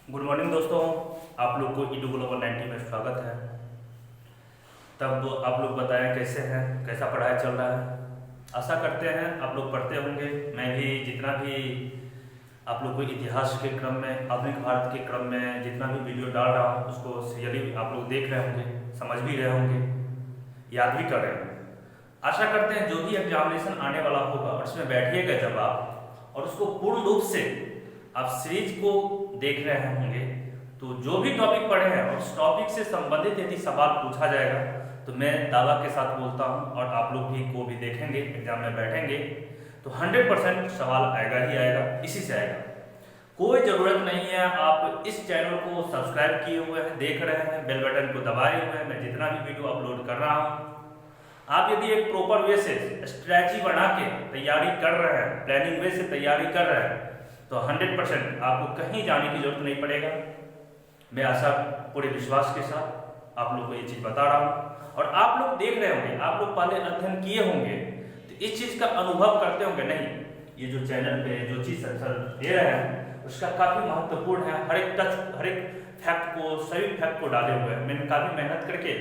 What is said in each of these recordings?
Good morning दोस्तों, आप लोग को ईडू ग्लोबल 90 में स्वागत है। तब आप लोग बताएं कैसे हैं, कैसा पढ़ाई चल रहा है। आशा करते हैं आप लोग पढ़ते होंगे। मैं भी जितना भी आप लोग को इतिहास के क्रम में, आधुनिक भारत के क्रम में जितना भी वीडियो डाल रहा हूँ उसको सीरियली आप लोग देख रहे होंगे, समझ भी रहे होंगे, याद भी कर रहे होंगे। आशा करते हैं जो भी एग्जामिनेशन आने वाला होगा और उसमें बैठिएगा जब आप और उसको पूर्ण रूप से आप सीरीज को देख रहे होंगे तो जो भी टॉपिक पढ़े हैं और उस टॉपिक से संबंधित यदि सवाल पूछा जाएगा तो मैं दावा के साथ बोलता हूं और आप लोग भी को भी देखेंगे, एग्जाम में बैठेंगे तो 100% सवाल आएगा ही आएगा, इसी से आएगा। कोई ज़रूरत नहीं है, आप इस चैनल को सब्सक्राइब किए हुए हैं, देख रहे हैं, बेल बटन को दबाए हुए हैं। मैं जितना भी वीडियो अपलोड कर रहा हूँ, आप यदि एक प्रॉपर वे से स्ट्रैटेजी बना के तैयारी कर रहे हैं, प्लानिंग वे से तैयारी कर रहे हैं तो 100% आपको कहीं जाने की जरूरत नहीं पड़ेगा। मैं आशा पूरे विश्वास के साथ आप लोग को ये चीज़ बता रहा हूँ और आप लोग देख रहे होंगे, आप लोग पहले अध्ययन किए होंगे तो इस चीज़ का अनुभव करते होंगे। नहीं, ये जो चैनल पे जो चीज़ सर दे रहे हैं उसका काफ़ी महत्वपूर्ण है। हर एक फैक्ट को, सभी फैक्ट को डाले हुए हैं। मैंने काफ़ी मेहनत करके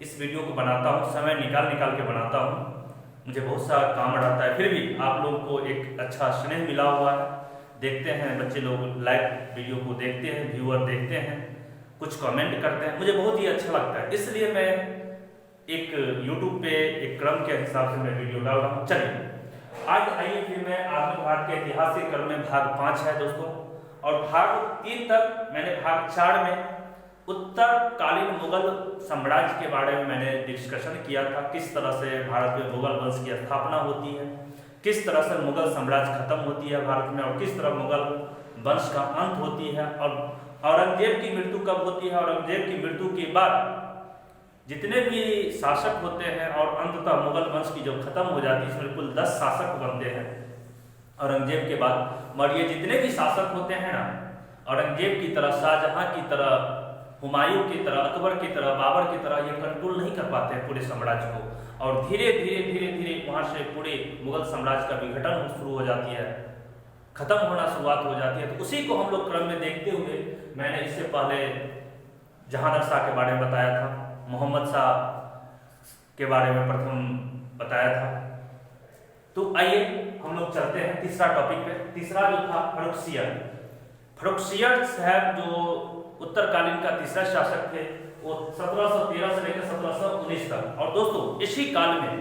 इस वीडियो को बनाता हूँ, समय निकाल के बनाता हूँ। मुझे बहुत सारा काम रहता है, फिर भी आप लोगों को एक अच्छा स्नेह मिला हुआ है। देखते हैं बच्चे लोग, लाइव वीडियो को देखते हैं, व्यूअर देखते हैं, कुछ कमेंट करते हैं, मुझे बहुत ही अच्छा लगता है। इसलिए मैं एक यूट्यूब पे एक क्रम के हिसाब से मैं वीडियो डाल रहा हूँ। चलिए आज आइए फिर मैं आधुनिक भारत के इतिहास के क्रम में भाग 5 है दोस्तों, और भाग 3 तक मैंने भाग 4 में उत्तरकालीन मुगल साम्राज्य के बारे में मैंने डिस्कशन किया था। किस तरह से भारत में मुगल वंश की स्थापना होती है, किस तरह से मुगल साम्राज्य खत्म होती है भारत में, और किस तरह मुगल वंश का अंत होती है, और औरंगजेब की मृत्यु कब होती है। औरंगजेब की मृत्यु के बाद जितने भी शासक होते हैं और अंततः मुगल वंश की जो खत्म हो जाती है, इसमें कुल 10 शासक बनते हैं औरंगजेब के बाद। और ये जितने भी शासक होते हैं ना, औरंगजेब की तरह, शाहजहां की तरह, हुमायूं की तरह, अकबर की तरह, बाबर की तरह ये कंट्रोल नहीं कर पाते हैं पूरे साम्राज्य को, और धीरे धीरे वहां से पूरे मुगल साम्राज्य का विघटन शुरू हो जाती है, खत्म होना शुरुआत हो जाती है। तो उसी को हम लोग क्रम में देखते हुए मैंने इससे पहले जहांगीर शाह के बारे में बताया था, मोहम्मद शाह के बारे में प्रथम बताया था। तो आइए हम लोग चलते हैं तीसरा टॉपिक पे। तीसरा जो था फर्रुखसियर साहब, जो उत्तरकालीन का तीसरा शासक थे, वो 1713 से लेकर 1719 तक। और दोस्तों इसी काल में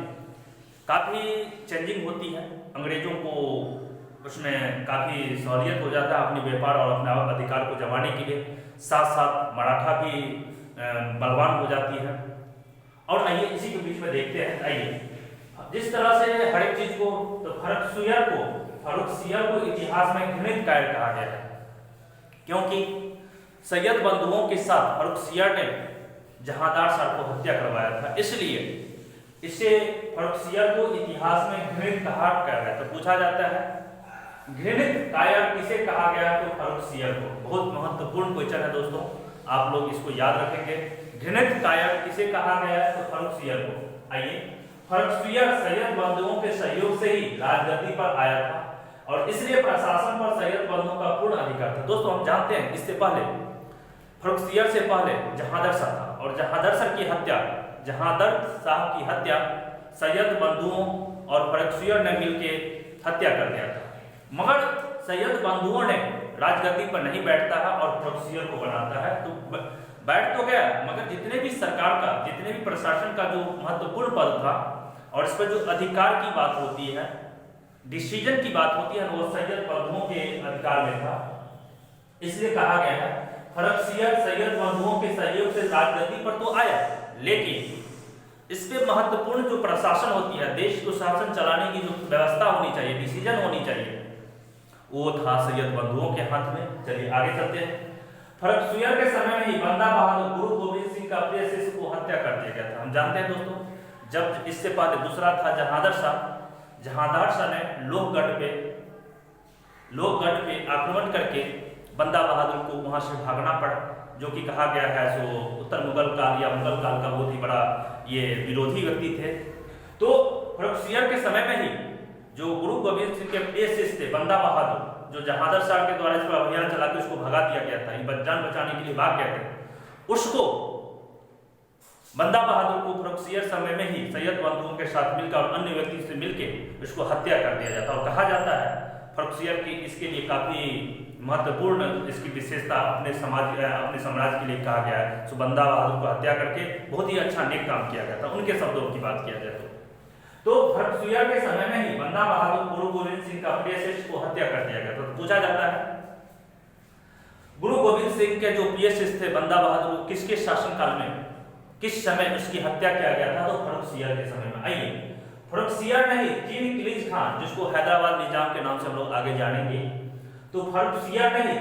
काफ़ी चेंजिंग होती है, अंग्रेजों को उसमें काफ़ी सहूलियत हो जाता है अपने व्यापार और अपने अधिकार को जमाने के लिए। साथ साथ मराठा भी बलवान हो जाती है। और आइए इसी के बीच में देखते हैं, आइए जिस तरह से हर एक चीज को, तो फर्रुखसियर को इतिहास में घृणित कायर कहा गया है, क्योंकि सैयद बंधुओं के साथ फर्रुखसियर ने जहांदार शाह को हत्या करवाया था, इसलिए इसे फर्रुखसियर को इतिहास में घृणित कायर कहा गया। तो पूछा जाता है घृणित कायर किसे कहा गया, तो फर्रुखसियर को। बहुत महत्वपूर्ण क्वेश्चन है दोस्तों, आप लोग इसको याद रखेंगे। घृणित कायर किसे कहा गया है, तो फर्रुखसियर को। आइए, फर्रुखसियर सैयद बंधुओं के सहयोग से ही राजगद्दी पर आया था और इसलिए प्रशासन पर सैयद बंधुओं का पूर्ण अधिकार था। दोस्तों हम जानते हैं इससे पहले, फर्रुखसियर से पहले जहांगीर शाह था, और जहांगीर शाह की हत्या सैयद बंधुओं और फर्रुखसियर ने मिलकर हत्या कर दिया था। मगर सैयद बंधुओं ने राजगद्दी पर नहीं बैठता है और फर्रुखसियर को बनाता है। तो बैठ तो गया, मगर जितने भी सरकार का, जितने भी प्रशासन का जो महत्वपूर्ण पद था और इस पर जो अधिकार की बात होती है, डिसीजन की बात होती है, वो सैयद बंधुओं के अधिकार में था। इसलिए कहा गया है फर्रुखसियर सैयद बंधुओं के सहयोग से राजगद्दी पर तो आया, लेकिन इस पे महत्वपूर्ण जो प्रशासन होती है, देश को शासन चलाने की जो व्यवस्था होनी चाहिए, डिसीजन होनी चाहिए, वो था सैयद बंधुओं के हाथ में। चलिए आगे चलते हैं। फर्रुखसियर के समय में ही बंदा बहादुर गुरु गोविंद सिंह का प्रिय शिष्य को हत्या कर दिया गया था। हम जानते हैं दोस्तों, जब इससे पहले दूसरा था जहांगीर शाह ने लोहगढ़ पे आक्रमण करके बंदा बहादुर को वहां से भागना पड़ा, जो कि कहा गया है सो उत्तर मुगल काल या मुगल काल का बहुत ही बड़ा ये विरोधी व्यक्ति थे। तो फर्रुखसियर के समय में ही जो गुरु गोविंद सिंह के प्रिय शिष्य थे बंदा बहादुर, जो जहांगीर शाह के द्वारा इस पर अभियान चला के उसको भगा दिया गया था, ये जान बचाने के लिए भाग गए थे, उसको बंदा बहादुर को फर्रुखसियर समय में ही सैयद बंधुओं के साथ मिलकर और अन्य व्यक्ति से मिलकर उसको हत्या कर दिया जाता है। और कहा जाता है फर्रुखसियर की इसके लिए काफी महत्वपूर्ण इसकी विशेषता अपने समाज के लिए कहा गया है। सो बंदा बहादुर को हत्या करके बहुत ही अच्छा नेक काम किया गया था, उनके शब्दों की बात किया जाए तो फर्रुखसियर के समय में ही बंदा बहादुर गुरु गोविंद सिंह का प्रिय शिष्य को हत्या कर दिया गया था। तो पूछा जाता है गुरु गोविंद सिंह के जो प्रिय शिष्य थे बंदा बहादुर, किसके शासनकाल में किस समय उसकी हत्या किया गया था? तो फर्रुखसियर के समय में। आइए, फर्रुखसियर नहीं, चीन किलीज खान, जिसको हैदराबाद निजाम के नाम से हम लोग आगे जानेंगे, तो फर्रुखसियर नहीं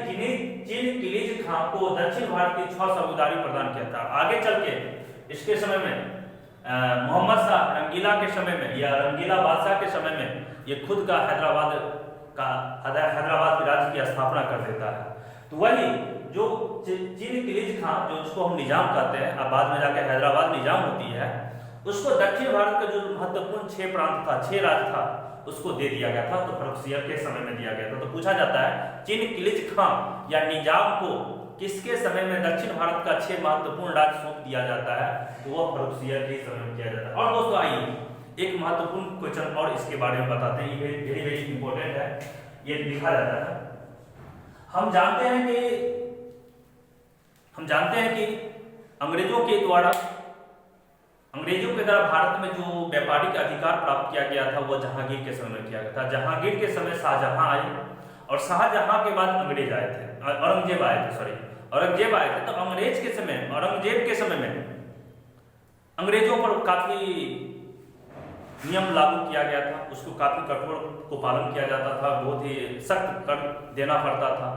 चीन किलीज खान को दक्षिण भारत की 6 साझेदारी प्रदान किया था। आगे चल के इसके समय में मोहम्मद शाह रंगीला के समय में या रंगीला बादशाह के समय में ये खुद का हैदराबाद की राज्य की स्थापना कर देता है। तो वही जो चीन किलीज खान, जो उसको हम निजाम कहते हैं, अब बाद में जाके हैदराबाद निजाम होती है, उसको दक्षिण भारत का जो महत्वपूर्ण 6 प्रांत था, 6 राज्य था, उसको दे दिया गया था। तो फर्रुखसियर के समय में दिया गया था। तो पूछा जाता है चीन किलीज खान या निजाम को किसके समय में दक्षिण भारत का 6 महत्वपूर्ण राज्य सौंप दिया जाता है? तो वह फर्रुखसियर के समय में किया जाता है। और दोस्तों आइए एक महत्वपूर्ण क्वेश्चन और इसके बारे में बताते हैं, ये वेरी वेरी इंपॉर्टेंट है, ये लिखा जाता है। हम जानते हैं कि अंग्रेजों के द्वारा भारत में जो व्यापारिक अधिकार प्राप्त किया गया था वह जहांगीर के समय में किया गया था। जहांगीर के समय शाहजहां आए और शाहजहां के बाद अंग्रेज आए थे, औरंगजेब आए थे। तो औरंगजेब के समय में अंग्रेजों पर काफी नियम लागू किया गया था, उसको काफी कठोर को पालन किया जाता था, बहुत ही सख्त कर देना पड़ता था।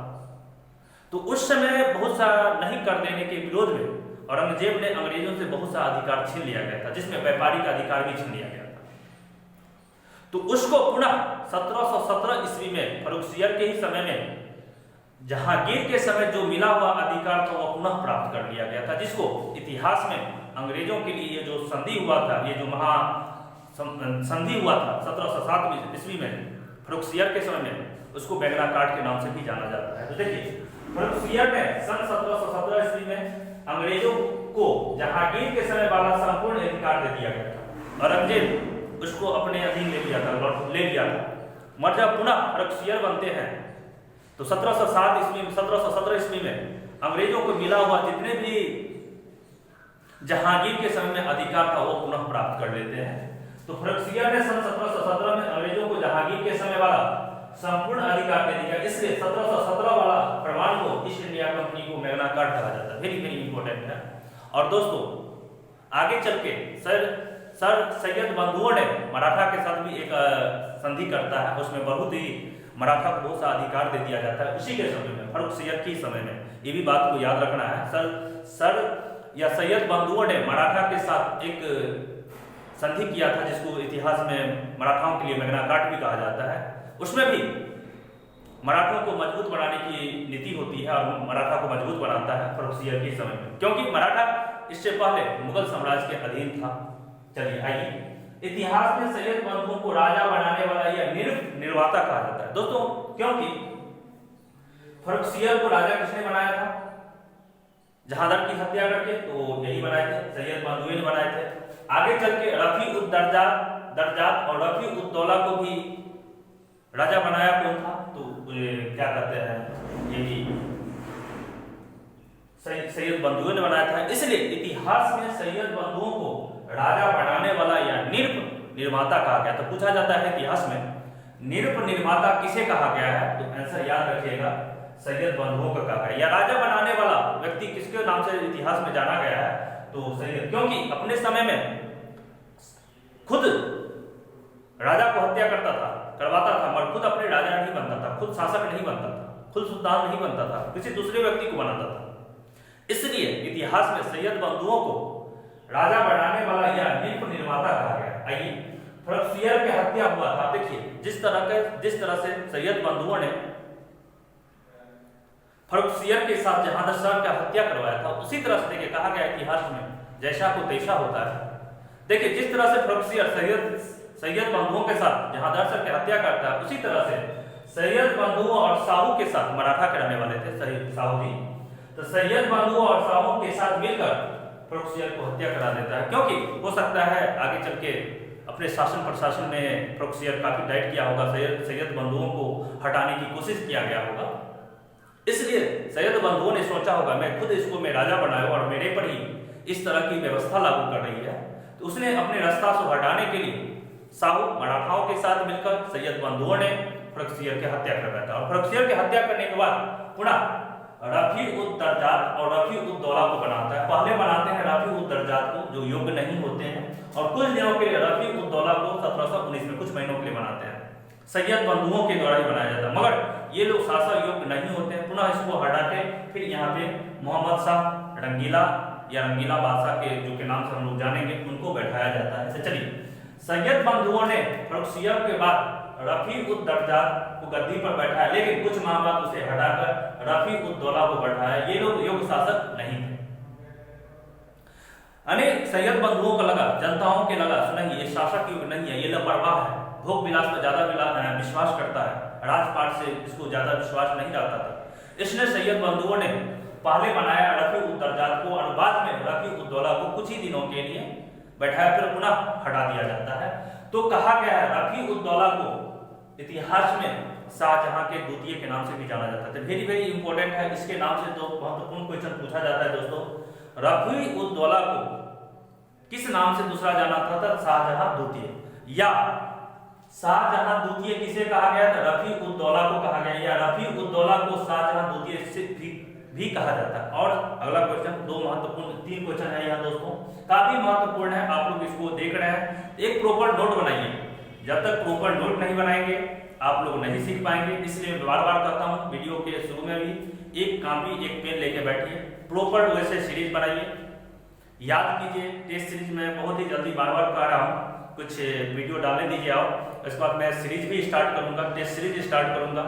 तो उस समय बहुत सा नहीं कर देने के विरोध में औरंगजेब ने अंग्रेजों से बहुत सा अधिकार छीन लिया गया था, जिसमें व्यापारिक अधिकार भी छीन लिया गया था। तो उसको पुनः 1717 ईस्वी में फर्रुखसियर के ही समय में जहांगीर के समय जो मिला हुआ अधिकार था वह पुनः प्राप्त कर लिया गया था, जिसको इतिहास में अंग्रेजों के लिए ये जो संधि हुआ था, ये जो महा संधि हुआ था 1707 ईस्वी में फर्रुखसियर के समय में, उसको मैग्ना कार्टा के नाम से भी जाना जाता है। तो देखिए फर्रुखसियर ने सन 1717 ईस्वी में अंग्रेजों को जहांगीर के समय वाला संपूर्ण अधिकार दे दिया गया था। औरंगजेब उसको अपने अधीन ले लिया था। मगर जब पुनः फर्रुखसियर बनते हैं तो 1717 ईस्वी में अंग्रेजों को मिला हुआ जितने भी जहांगीर के समय में अधिकार था वो पुनः प्राप्त कर लेते हैं। तो फर्रुखसियर ने सन 1717 में अंग्रेजों को जहांगीर के समय वाला संपूर्ण अधिकार दे दिया। इसलिए 1717 वाला प्रमाण को ईस्ट इंडिया कंपनी को मैग्ना कार्टा कहा जाता है। वेरी वेरी इंपॉर्टेंट है। और दोस्तों आगे चल के सर सैयद बंधुओं ने मराठा के साथ भी एक संधि करता है, उसमें बहुत ही मराठा को बहुत सा अधिकार दे दिया जाता है उसी के समय में, फर्रुखसियर के समय में। ये भी बात को याद रखना है। सर या सैयद बंधुओं ने मराठा के साथ एक संधि किया था, जिसको इतिहास में मराठाओं के लिए मैग्ना कार्टा भी कहा जाता है। उसमें भी मराठों को मजबूत बनाने की नीति होती है और मराठा को मजबूत बनाता है फर्रुखसियर के समय में, क्योंकि मराठा इससे पहले मुगल साम्राज्य के अधीन था। चलिए आइए, इतिहास में सैयद बंधुओं को राजा बनाने वाला या निर्माता कहा जाता है दोस्तों, क्योंकि फर्रुखसियर को राजा किसने बनाया था? जहांगीर की हत्या करके, तो यही बनाए थे, सैयद बंधुओं ने बनाए थे। आगे चल के रफी उद दर्जात और रफी उद दौला को भी राजा बनाया कौन था? तो क्या कहते हैं, ये भी सैयद बंधुओं ने बनाया था। इसलिए इतिहास में सैयद बंधुओं को राजा बनाने वाला या निर्माता कहा गया। तो पूछा जाता है इतिहास में निर्माता किसे कहा गया है? तो आंसर याद रखिएगा, सैयद बंधुओं को कहा है। या राजा बनाने वाला व्यक्ति किसके नाम से इतिहास में जाना गया है? तो सैयद, क्योंकि अपने समय में खुद राजा को हत्या करवाता था, मगर खुद अपने राजा नहीं बनता था, खुद शासक नहीं बनता था, खुद सुल्तान नहीं बनता था, किसी दूसरे व्यक्ति को बनाता था। इसलिए इतिहास में सैयद बंधुओं को राजा बनाने वाला या निर्माता कहा गया। आइए, फर्रुखसियर की हत्या हुआ था, देखिए जिस तरह से सैयद बंधुओं ने फर्रुखसियर के साथ जहांगीर शाह की हत्या करवाया था, उसी तरह से देखिए कहा गया इतिहास में जैसा को तैसा होता है। देखिए जिस तरह से फर्रुखसियर सैयद बंधुओं के साथ जहांगीर शाह की हत्या करता है, उसी तरह से सैयद बंधुओं और साहू के साथ, मराठा के रहने वाले थे साहू जी, तो सैयद बंधुओं और साहू के साथ मिलकर फ़र्रुखसियर को हत्या करा देता है, क्योंकि हो सकता है आगे चल के अपने शासन प्रशासन में फ़र्रुखसियर काफी डाइट किया होगा, सैयद बंधुओं को हटाने की कोशिश किया गया होगा, इसलिए सैयद बंधुओं ने सोचा होगा मैं खुद इसको मैं राजा बनाऊं और मेरे पर ही इस तरह की व्यवस्था लागू कर रही है, तो उसने अपने रास्ता से हटाने के लिए साहू मराठाओं के साथ मिलकर सैयद बंधुओं ने फ़र्रुखसियर की हत्या कर दिया था। और फ़र्रुखसियर की हत्या करने के बाद पुनः रफ़ी-उद-दरजात और रफ़ी-उद-दौला को बनाता है। पहले बनाते हैं रफ़ी-उद-दरजात को, जो योग्य नहीं होते हैं, और कुछ दिनों के लिए रफ़ी-उद-दौला को 1719 में कुछ महीनों के लिए बनाते हैं। सैयद बंधुओं के द्वारा ही बनाया जाता है, मगर ये लोग शासन योग्य नहीं होते हैं। पुनः इसको हटा के फिर यहाँ पे मोहम्मद शाह रंगीला या रंगीला बादशाह के जो के नाम से हम लोग जानेंगे उनको बैठाया जाता है। चलिए, सैयद बंधुओं ने फ़र्रुखसियर के बाद रफ़ी-उद-दरजात को गद्दी पर बैठाया, लेकिन कुछ माह बाद उसे हटाकर रफ़ी-उद-दौला को बैठाया। ये लोग योग्य शासक नहीं थे। अनेक सैयद बंधुओं को लगा, जनताओं के लगा सुनेंगे ये शासक योग्य नहीं है, ये लापरवाह है, भोग विलास पर ज्यादा विश्वास करता है, राजपाट से इसको ज्यादा विश्वास नहीं रखता था। इसने सैयद बंधुओं ने पहले बनाया रफ़ी-उद-दरजात को और बाद में रफ़ी-उद-दौला को कुछ ही दिनों के लिए बैठाया, फिर पुनः हटा दिया जाता है। तो कहा गया है रफ़ी-उद-दौला को इतिहास में शाहजहां के द्वितीय के नाम से भी जाना जाता है। वेरी वेरी इंपॉर्टेंट है, इसके नाम से तो महत्वपूर्ण क्वेश्चन पूछा जाता है दोस्तों। रफ़ी-उद-दौला को किस नाम से दूसरा जाना था? शाहजहां द्वितीय, या शाहजहां द्वितीय किसे कहा गया था? रफ़ी-उद-दौला को कहा गया, या रफ़ी-उद-दौला को शाहजहां द्वितीय से भी कहा जाता है। और अगला क्वेश्चन, दो महत्वपूर्ण, तीन क्वेश्चन है यहाँ दोस्तों, काफी महत्वपूर्ण है, आप लोग इसको देख रहे हैं, एक प्रॉपर नोट बनाइए। जब तक प्रॉपर नोट नहीं बनाएंगे आप लोग नहीं सीख पाएंगे, इसलिए बार बार कहता हूँ वीडियो के शुरू में भी एक कॉपी एक पेन लेके बैठिए, प्रॉपर वैसे सीरीज बनाइए, याद कीजिए। टेस्ट सीरीज में बहुत ही जल्दी बार बार कह रहा हूँ, कुछ वीडियो डालने दीजिए आप, इसके बाद मैं सीरीज भी स्टार्ट करूँगा, टेस्ट सीरीज स्टार्ट करूँगा,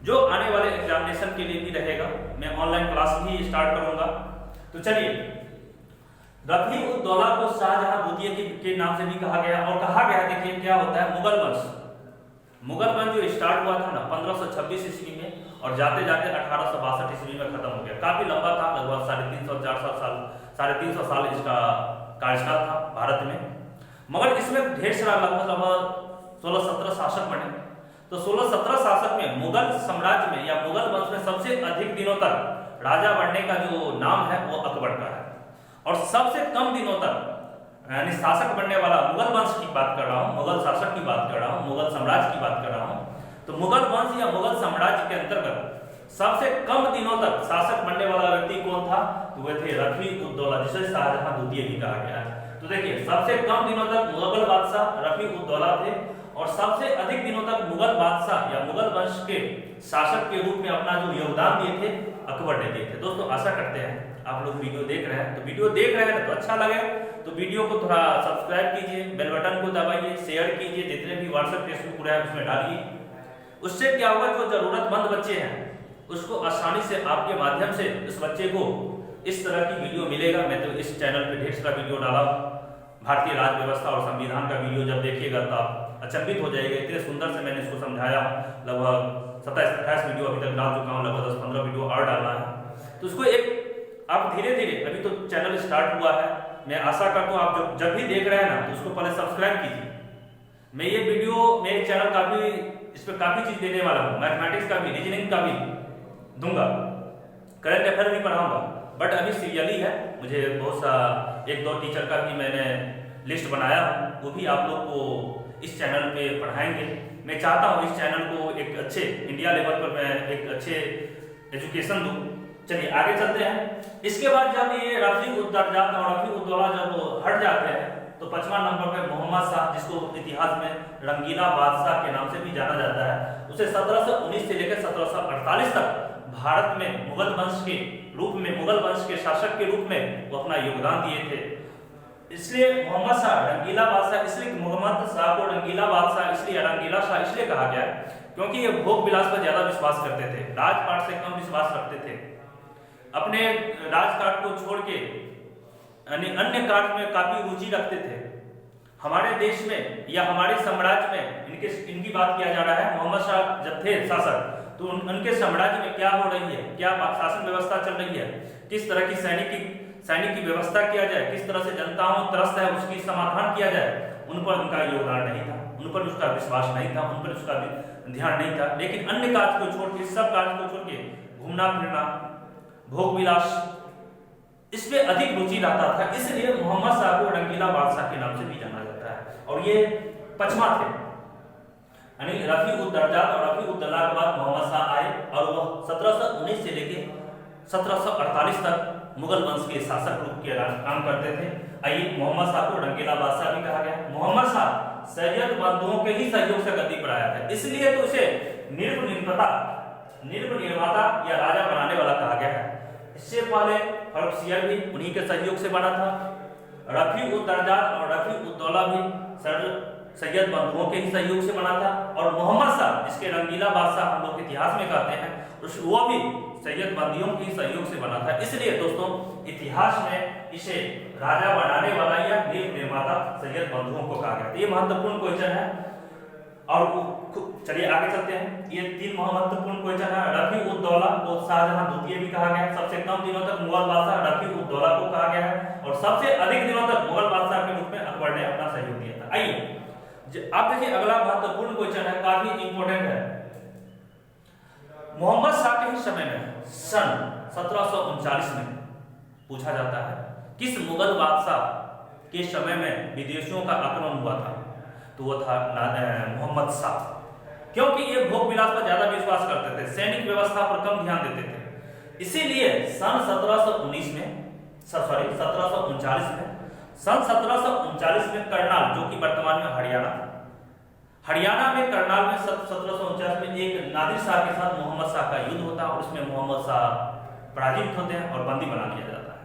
जो आने वाले एग्जामिनेशन के लिए भी रहेगा। मैं ऑनलाइन क्लास भी स्टार्ट करूँगा। तो चलिए, रफ़ी-उद-दौला को शाहजहां द्वितीय के नाम से भी कहा गया, और कहा गया देखिए क्या होता है, मुगल वंश जो स्टार्ट हुआ था ना 1526 ईस्वी में, और जाते जाते 1862 ईस्वी में खत्म हो गया। काफी लंबा था, लगभग 350 साल इसका कार्यकाल था भारत में, मगर इसमें ढेर सारा लगभग 16-17 शासक बने। तो 16-17 शासक में मुगल साम्राज्य में या मुगल वंश में सबसे अधिक दिनों तक राजा बनने का जो नाम है वो अकबर का है, और सबसे कम दिनों तक यानी शासक बनने वाला, मुगल वंश की बात कर रहा हूँ, मुगल शासक की बात कर रहा हूँ, मुगल साम्राज्य की बात कर रहा हूँ, तो मुगल वंश या मुगल साम्राज्य के अंतर्गत सबसे कम दिनों तक शासक बनने वाला व्यक्ति कौन था? तो वे थे रफ़ी-उद-दौला, जिसे शाहजहां द्वितीय भी कहा गया है। तो देखिए, सबसे कम दिनों तक मुगल बादशाह रफ़ी-उद-दौला थे, और सबसे अधिक दिनों तक मुगल बादशाह या मुगल वंश के शासक के रूप में अपना जो योगदान दिए थे अकबर ने दिए थे। दोस्तों, आशा करते हैं आप लोग वीडियो देख रहे हैं, तो वीडियो देख रहे हैं तो अच्छा लगे तो वीडियो को थोड़ा सब्सक्राइब कीजिए, बेल बटन को दबाइए, शेयर कीजिए, जितने भी व्हाट्सएप फेसबुक है उसमें डालिए। उससे क्या होगा, जो जरूरतमंद बच्चे हैं उसको आसानी से आपके माध्यम से इस बच्चे को इस तरह की वीडियो मिलेगा। मैं तो इस चैनल पे ढेर सारा वीडियो डाला, भारतीय राज्य व्यवस्था और संविधान का वीडियो जब देखिएगा तो आप अचंभित हो जाएगा, इतने सुंदर से मैंने इसको समझाया। लगभग 27-28 वीडियो अभी तक डाल चुका हूँ, लगभग 10-15 वीडियो और डालना है। तो उसको एक आप धीरे धीरे, अभी तो चैनल स्टार्ट हुआ है, मैं आशा करता हूँ आप जब भी देख रहे हैं ना तो उसको पहले सब्सक्राइब कीजिए। मैं ये वीडियो, मेरे चैनल काफी, इस पर काफी चीज देने वाला हूँ, मैथमेटिक्स का भी, रीजनिंग का भी दूंगा, करंट अफेयर भी पढ़ाऊंगा, बट अभी सीरियली है। मुझे बहुत सा 1-2 टीचर का भी मैंने लिस्ट बनाया हूँ, वो भी आप लोग को इस चैनल पे पढ़ाएंगे। मैं चाहता हूँ इस चैनल को एक अच्छे इंडिया लेवल पर मैं एक अच्छे एजुकेशन दूँ। चलिए आगे चलते हैं। इसके बाद जब ये रफ़ी-उद-दरजात और रफ़ी-उद-दौला जब हट जाते हैं तो 5वां नंबर पे मोहम्मद शाह, जिसको इतिहास में रंगीला बादशाह के नाम से भी जाना जाता है, उसे 1719 से लेकर 1748 तक भारत में मुगल वंश के रूप में, मुगल वंश के शासक के रूप में वो अपना योगदान दिए थे। इसलिए मोहम्मद शाह रंगीला बादशाह, इसलिए मोहम्मद शाह को रंगीला बादशाह इसलिए, रंगीला शाह इसलिए कहा गया क्योंकि ये भोग विलास पर ज्यादा विश्वास करते थे, राजपाट से कम विश्वास रखते थे। अपने राजकाट को छोड़ के अन्य कार्य में काफी रुचि रखते थे। हमारे देश में या हमारे साम्राज्य में इनकी बात किया जा रहा है। मोहम्मद शाह जब थे शासक, तो उनके साम्राज्य में क्या हो रही है, क्या शासन व्यवस्था चल रही है, किस तरह की सैनिक की व्यवस्था किया जाए, किस तरह से जनताओं त्रस्त है उसकी समाधान किया जाए, उन पर उनका योगदान नहीं था, उन पर उसका विश्वास नहीं था, उन पर उसका ध्यान नहीं था। लेकिन अन्य कार्य को छोड़ के, सब कार्य को छोड़ के घूमना फिरना, भोग विलास, इसमें अधिक रुचि रहता था। इसलिए मोहम्मद शाह को रंगीला बादशाह के नाम से भी जाना जाता है। और ये पचमा थे, यानी रफी-उद-दर्जात और रफी-उद-दौला के बाद मोहम्मद शाह आए और वह 1719 से लेके 1748 तक मुगल वंश के शासक रूप के काम करते थे। आइए, मोहम्मद शाह को रंगीला बादशाह भी कहा गया। मोहम्मद शाह सैयद बंधुओं के ही सहयोग से गद्दी पर आया था, इसलिए तो उसे निर्माता या राजा बनाने वाला कहा गया है। इससे पहले फर्रुखसियर भी उन्हीं के सहयोग से बना था। रफी-उद-दर्जात और रफी-उद-दौला भी सैयद बंधुओं के ही सहयोग से बना था। और मोहम्मद शाह, जिसके रंगीला बादशाह हम लोग इतिहास में कहते हैं, वो भी सैयद बंदियों के सहयोग से बना था। इसलिए दोस्तों, इतिहास में इसे राजा बनाने वाला या निर्माता सैयद बंधुओं को कहा गया। ये महत्वपूर्ण क्वेश्चन है। और चलिए आगे चलते हैं। ये 3 महत्वपूर्ण क्वेश्चन है। रफी-उद-दौला को शाहजहां द्वितीय भी कहा गया है। सबसे कम दिनों तक मुगल बादशाह रफी-उद-दौला को कहा गया है और सबसे अधिक दिनों तक मुगल बादशाह के रूप में अकबर ने अपना सहयोग दिया था। आइए आप देखिए, अगला महत्वपूर्ण क्वेश्चन है, काफी इंपॉर्टेंट है। मोहम्मद शाह के ही समय में सन 1739 में पूछा जाता है, किस मुगल बादशाह के समय में विदेशियों का आक्रमण हुआ था? तो वो था मोहम्मद शाह, क्योंकि ये भोग विलास पर ज्यादा विश्वास करते थे, सैनिक व्यवस्था पर कम ध्यान देते थे। इसीलिए सन 1739 में करनाल, जो कि वर्तमान में हरियाणा में करनाल में 1749 में एक नादिर शाह के साथ मोहम्मद शाह का युद्ध होता है और उसमें मोहम्मद शाह पराजित होते हैं और बंदी बना लिया जाता है।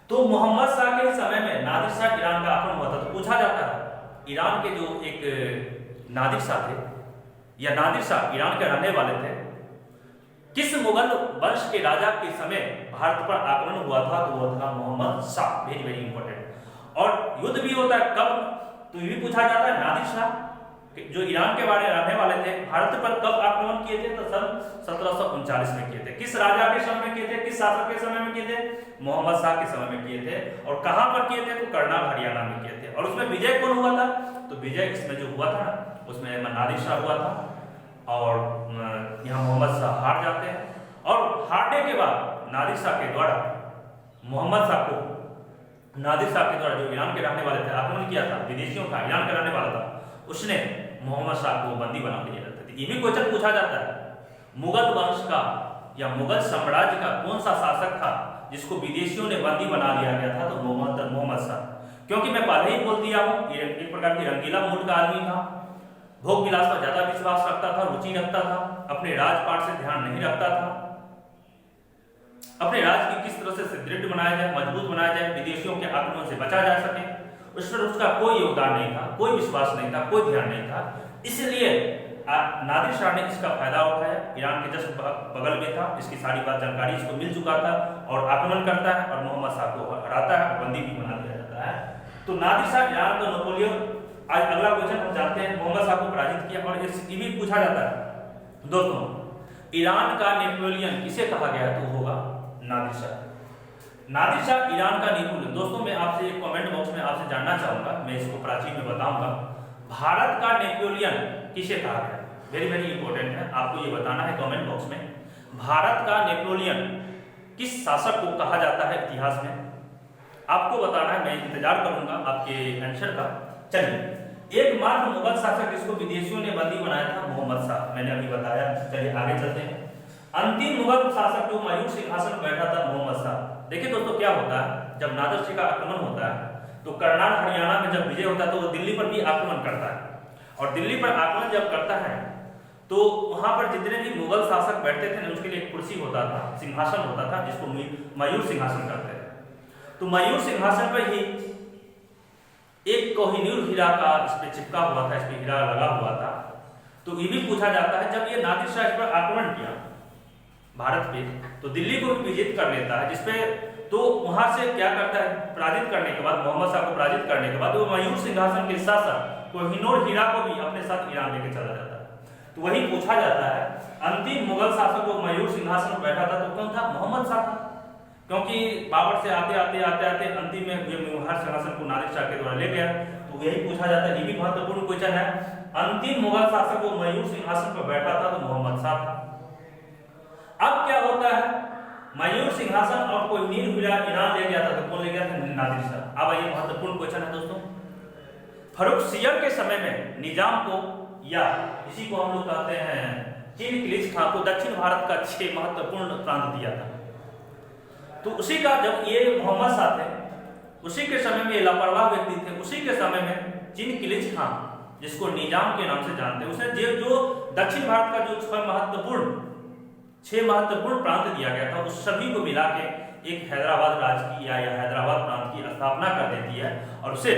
तो मोहम्मद शाह के समय में नादिर शाह ईरान का आक्रमण हुआ था। तो पूछा जाता है, ईरान के जो एक नादिर शाह थे या नादिर शाह ईरान के रहने वाले थे, किस मुगल वंश के राजा के समय भारत पर आक्रमण हुआ था? तो वो था Mohammad Shah. Very very important. और युद्ध भी होता है कब? तो ये भी पूछा जाता है, नादिर शाह जो ईरान के बारे रहने वाले थे, भारत पर कब आक्रमण किए थे? तो सन 1739 में किए थे। किस राजा के समय में किए थे? किस शासक के समय में किए थे? मोहम्मद शाह के समय में किए थे। और कहां पर किए थे? तो करनाल हरियाणा में किए थे। और उसमें विजय कौन हुआ था? तो विजय इसमें जो हुआ था ना, उसमें नादिर शाह हुआ था। और यहाँ मोहम्मद शाह हार जाते हैं और हारने के बाद नादिर शाह के द्वारा मोहम्मद शाह को, नादिर शाह के द्वारा जो ईरान के रहने वाले थे आक्रमण किया था, विदेशियों का, ईरान का रहने वाला था, उसने मोहम्मद शाह को बंदी बना लिया जाता था। ये भी क्वेश्चन पूछा जाता है, मुगल वंश का या मुगल साम्राज्य का कौन सा शासक था जिसको विदेशियों ने बंदी बना लिया गया था? तो मोहम्मद शाह। क्योंकि मैं पहले ही बोल दिया हूं, ये एक प्रकार की रंगीला मूड का आदमी था, भोग विलास पर ज्यादा विश्वास रखता था, रुचि रखता था, अपने राजपाट से ध्यान नहीं रखता था, अपने राज्य की किस तरह से सुदृढ़ बनाया जाए, मजबूत बनाया जाए, विदेशियों के आक्रमण से बचा जा सके, उस पर उसका कोई योगदान नहीं था, कोई विश्वास नहीं था, कोई ध्यान नहीं था। इसलिए नादिर शाह ने इसका फायदा उठाया। ईरान के जस्ट बगल में था, इसकी सारी बात जानकारी इसको मिल चुका था और आक्रमण करता है और मोहम्मद शाह को हराता है, बंदी भी बना दिया जाता है। तो नादिर शाह ईरान का नेपोलियन। आज अगला क्वेश्चन हम जानते हैं, मोहम्मद शाह को पराजित किया। और ये भी पूछा जाता है दोस्तों, ईरान का नेपोलियन किसे कहा गया? तो होगा नादिर शाह। नादिर शाह ईरान का नेपोलियन। दोस्तों, मैं आपसे एक कमेंट बॉक्स में आपसे जानना चाहूंगा, मैं इसको प्राचीन में बताऊंगा, भारत का नेपोलियन किसे कहा गया? वेरी वेरी इंपॉर्टेंट है, आपको ये बताना है कमेंट बॉक्स में। भारत का नेपोलियन किस शासक को कहा जाता है इतिहास में? आपको बताना है, मैं इंतजार करूंगा आपके आंसर का। चलिए, एकमात्र मुगल शासक जिसको विदेशियों ने बंदी बनाया था, मोहम्मद शाह, मैंने अभी बताया। चलिए आगे चलते हैं। अंतिम मुगल शासक जो मयूर सिंहासन पर बैठा था, मोहम्मद शाह। देखिए दोस्तों, क्या होता है, जब नादिर शाह का आक्रमण होता है तो करनाल हरियाणा में जब विजय होता है तो वो दिल्ली पर भी आक्रमण करता है। और दिल्ली पर आक्रमण जब करता है तो वहां पर जितने भी मुगल शासक बैठते थे, उसके लिए एक कुर्सी होता था, सिंहासन होता था, जिसको मयूर सिंहासन कहते थे। तो मयूर सिंहासन पर ही एक कोहिनूर हीरा का इस पे चिपका हुआ था, इस पे हीरा लगा हुआ था। तो ये भी पूछा जाता है, जब ये नादिर शाह इस पर आक्रमण किया, भारत पे, तो दिल्ली को भी विजिट कर लेता है, जिसपे तो वहां से क्या करता है, पराजित करने के बाद, मोहम्मद शाह को पराजित करने के बाद वो मयूर सिंहासन के शासक कोहिनूर हीरा को भी अपने साथ ईरान लेके चला जाता है। तो वही पूछा जाता है, अंतिम मुगल शासक जो मयूर सिंहासन पर बैठा था तो कौन था? मोहम्मद शाह था, क्योंकि बाबर से आते आते अंतिम में ये मुगल सिंहासन को नादिर शाह के द्वारा ले गया। तो यही पूछा जाता है, ये भी महत्वपूर्ण क्वेश्चन है, अंतिम मुगल शासक जो मयूर सिंहासन पर बैठा था तो मोहम्मद शाह था। अब क्या होता है, मयूर सिंहासन और कोहिनूर हीरा ईरान ले गया था, तो कौन ले गया था? नादिर शाह। अब ये महत्वपूर्ण क्वेश्चन है दोस्तों, फर्रुखसियर के समय में निजाम को, या इसी को हम लोग कहते हैं चिनकिलिच खां को, दक्षिण भारत का 6 महत्वपूर्ण प्रांत दिया था। तो उसी का जब ये मोहम्मद शाह थे, उसी के समय में ये लापरवाह व्यक्ति थे, उसी के समय में चिनकिलिच खां, जिसको निजाम के नाम से जानते हैं, उसने जो दक्षिण भारत का जो 6 महत्वपूर्ण प्रांत दिया गया था, उस सभी को मिला के एक हैदराबाद राज्य की या हैदराबाद प्रांत की स्थापना कर देती है और उसे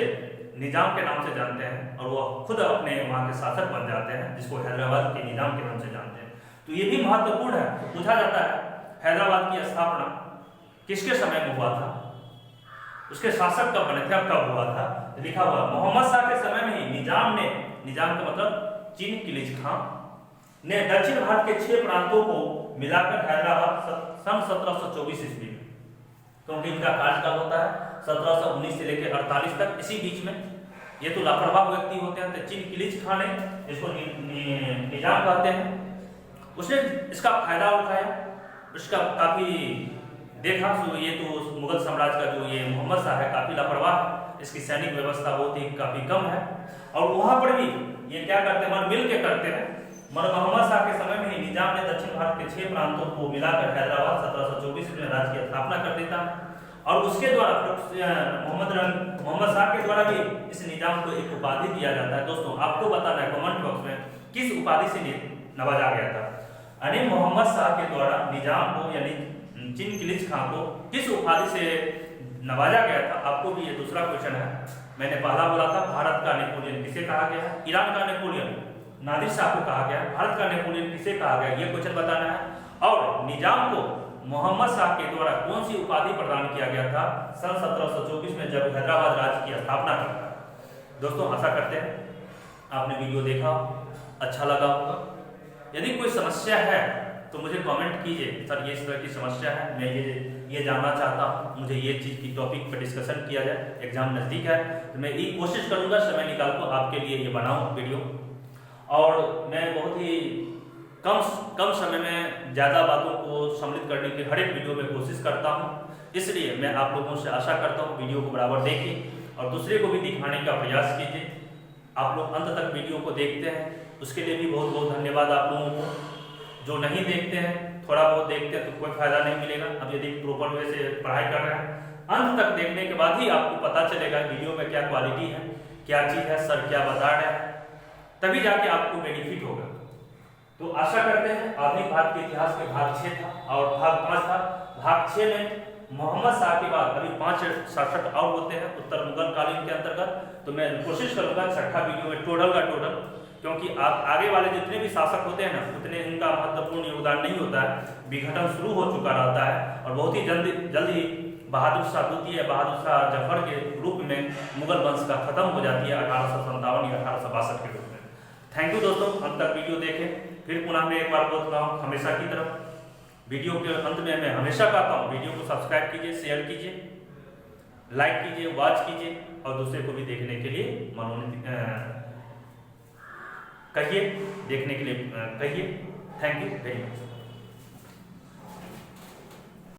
निजाम के नाम से जानते हैं, और वो खुद अपने वहाँ के शासक बन जाते हैं, जिसको हैदराबाद के निजाम के नाम से जानते हैं। तो ये भी महत्वपूर्ण है। पूछा जाता है हैदराबाद की स्थापना किसके समय में हुआ था, उसके शासक कब बने थे, अब कब हुआ था? लिखा हुआ मोहम्मद शाह के समय में ही निजाम का मतलब चिनकिलिच खां ने दक्षिण भारत के 6 प्रांतों को मिलाकर हैदराबाद सन 1724 ईस्वी में, क्योंकि इनका कार्यकाल होता है 1719 से लेकर 48 तक, इसी बीच में ये तो लापरवाह व्यक्ति होते हैं। तो चिनकिलिच खां ने, इसको निजाम कहते हैं, उसने इसका फायदा उठाया, उसका काफी देखा। तो ये तो मुगल साम्राज्य का जो ये मोहम्मद शाह है काफी लापरवाह, इसकी सैनिक व्यवस्था बहुत ही काफी कम है, और वहां पर भी ये क्या करते हैं, मिल के करते हैं। मोहम्मद शाह के समय में ही निजाम ने दक्षिण भारत के 6 प्रांतों को मिलाकर हैदराबाद 1724 में राज्य की स्थापना कर देता, और उसके द्वारा मोहम्मद शाह के द्वारा भी इस निजाम को एक उपाधि दिया जाता है। दोस्तों आपको बताना है कमेंट बॉक्स में किस उपाधि से नवाजा गया था, यानी मोहम्मद शाह के द्वारा निजाम को यानी चिनकिलिच खां को किस उपाधि से नवाजा गया था। आपको भी ये दूसरा क्वेश्चन है। मैंने पहला बोला था भारत का नेपोलियन किसे कहा गया है, ईरान का नेपोलियन नादिर शाह को कहा गया, भारत का नेपोलियन किसे कहा गया, ये क्वेश्चन बताना है। और निजाम को मोहम्मद शाह के द्वारा कौन सी उपाधि प्रदान किया गया था सन 1724 में, जब हैदराबाद राज्य की स्थापना की। दोस्तों आशा करते हैं आपने वीडियो देखा, अच्छा लगा होगा। यदि कोई समस्या है तो मुझे कमेंट कीजिए, सर ये इस तरह की समस्या है, मैं ये जानना चाहता हूँ, मुझे ये चीज़ की टॉपिक पर डिस्कशन किया जाए, एग्जाम नज़दीक है, तो मैं ये कोशिश करूँगा समय निकाल कर आपके लिए ये बनाऊँ वीडियो। और मैं बहुत ही कम समय में ज़्यादा बातों को सम्मिलित करने की हर एक वीडियो में कोशिश करता हूँ, इसलिए मैं आप लोगों से आशा करता हूँ वीडियो को बराबर देखें और दूसरे को भी दिखाने का प्रयास कीजिए। आप लोग अंत तक वीडियो को देखते हैं, उसके लिए भी बहुत बहुत धन्यवाद आप लोगों को। जो नहीं देखते हैं, थोड़ा बहुत देखते हैं तो कोई फायदा नहीं मिलेगा। अब यदि प्रॉपर वे से पढ़ाई कर रहे हैं, अंत तक देखने के बाद ही आपको पता चलेगा वीडियो में क्या क्वालिटी है, क्या चीज़ है, सर क्या बता रहे हैं, तभी जाके आपको बेनिफिट होगा। तो आशा करते हैं आधुनिक भारत के इतिहास में भाग 6 था और भाग 5 था। भाग 6 में मोहम्मद शाह के बाद अभी 5 शासक और होते हैं उत्तर मुगल कालीन के अंतर्गत, तो मैं कोशिश करूंगा छठा वीडियो में टोटल का टोटल, क्योंकि आप आगे वाले जितने भी शासक होते हैं ना, उतने उनका महत्वपूर्ण योगदान नहीं होता है, विघटन शुरू हो चुका रहता है और बहुत ही जल्दी बहादुर शाह द्वितीय, बहादुर शाह जफर के रूप में मुगल वंश का खत्म हो जाती है 1857 या 1862 के रूप में। थैंक यू दोस्तों, अंत तक वीडियो देखें। फिर पुनः मैं एक बार बोल रहा हूँ हमेशा की तरफ, वीडियो के अंत में मैं हमेशा कहता हूँ वीडियो को सब्सक्राइब कीजिए, शेयर कीजिए, लाइक कीजिए, वॉच कीजिए और दूसरे को भी देखने के लिए कहिए, देखने के लिए कहिए। Thank you very much.